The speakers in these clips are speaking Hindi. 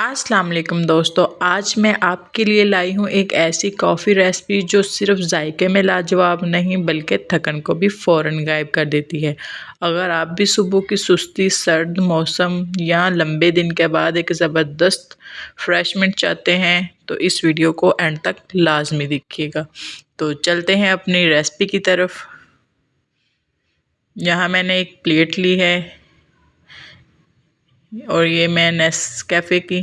अस्सलाम वालेकुम दोस्तों, आज मैं आपके लिए लाई हूँ एक ऐसी कॉफ़ी रेसिपी जो सिर्फ जायके में लाजवाब नहीं बल्कि थकन को भी फ़ौरन गायब कर देती है। अगर आप भी सुबह की सुस्ती, सर्द मौसम या लंबे दिन के बाद एक ज़बरदस्त फ्रेशमेंट चाहते हैं तो इस वीडियो को एंड तक लाजमी देखिएगा। तो चलते हैं अपनी रेसिपी की तरफ। यहाँ मैंने एक प्लेट ली है और ये मैं नेस्कैफ़े की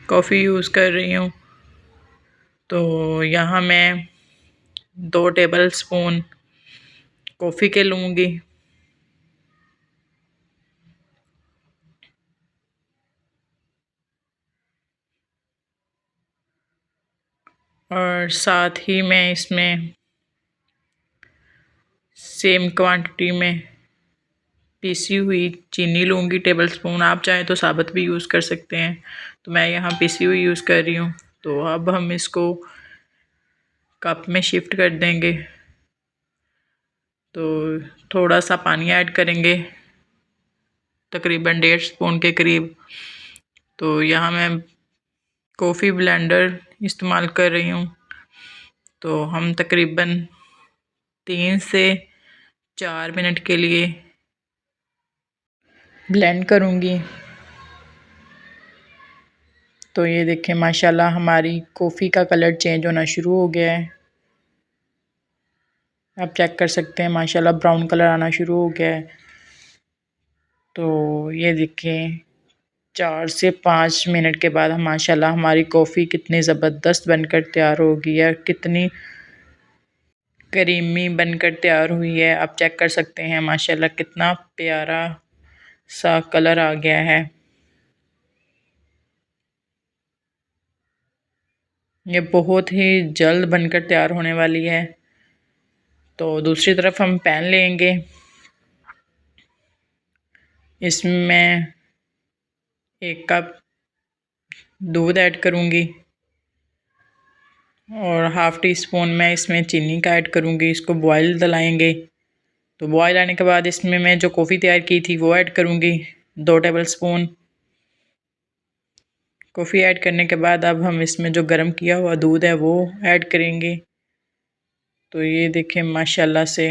कॉफ़ी यूज़ कर रही हूँ। तो यहाँ मैं 2 टेबल स्पून कॉफ़ी के लूँगी और साथ ही मैं इसमें सेम क्वांटिटी में पीसी हुई चीनी लूँगी टेबल स्पून। आप चाहें तो साबुत भी यूज़ कर सकते हैं, तो मैं यहाँ पीसी हुई यूज़ कर रही हूँ। तो अब हम इसको कप में शिफ्ट कर देंगे। तो थोड़ा सा पानी ऐड करेंगे, तकरीबन 1.5 स्पून के करीब। तो यहाँ मैं कॉफ़ी ब्लेंडर इस्तेमाल कर रही हूँ। तो हम तकरीबन 3 से 4 मिनट के लिए ब्लेंड करूँगी। तो ये देखें माशाल्लाह हमारी कॉफ़ी का कलर चेंज होना शुरू हो गया है। आप चेक कर सकते हैं माशाल्लाह ब्राउन कलर आना शुरू हो गया है। तो ये देखें 4 से 5 मिनट के बाद माशाल्लाह हमारी कॉफ़ी कितनी ज़बरदस्त बनकर तैयार हो गई है, कितनी क्रीमी बनकर तैयार हुई है। आप चेक कर सकते हैं माशाल्लाह कितना प्यारा सा कलर आ गया है। ये बहुत ही जल्द बनकर तैयार होने वाली है। तो दूसरी तरफ हम पैन लेंगे, इसमें 1 कप दूध ऐड करूँगी और हाफ़ टी स्पून मैं इसमें चीनी का ऐड करूँगी। इसको बॉयल दिलाएंगे। तो बॉयल आने के बाद इसमें मैं जो कॉफ़ी तैयार की थी वो ऐड करूँगी, 2 टेबल स्पून। कॉफ़ी ऐड करने के बाद अब हम इसमें जो गर्म किया हुआ दूध है वो ऐड करेंगे। तो ये देखें माशाल्लाह से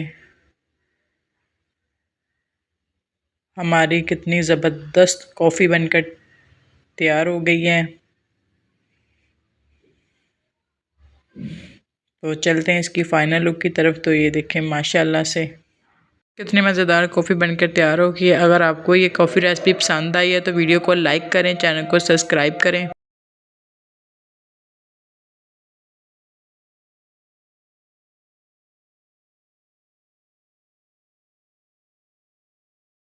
हमारी कितनी ज़बरदस्त कॉफ़ी बनकर तैयार हो गई है। तो चलते हैं इसकी फ़ाइनल लुक की तरफ। तो ये देखें माशाल्लाह से कितनी मज़ेदार कॉफ़ी बनकर तैयार हो गई है। अगर आपको ये कॉफ़ी रेसिपी पसंद आई है तो वीडियो को लाइक करें, चैनल को सब्सक्राइब करें।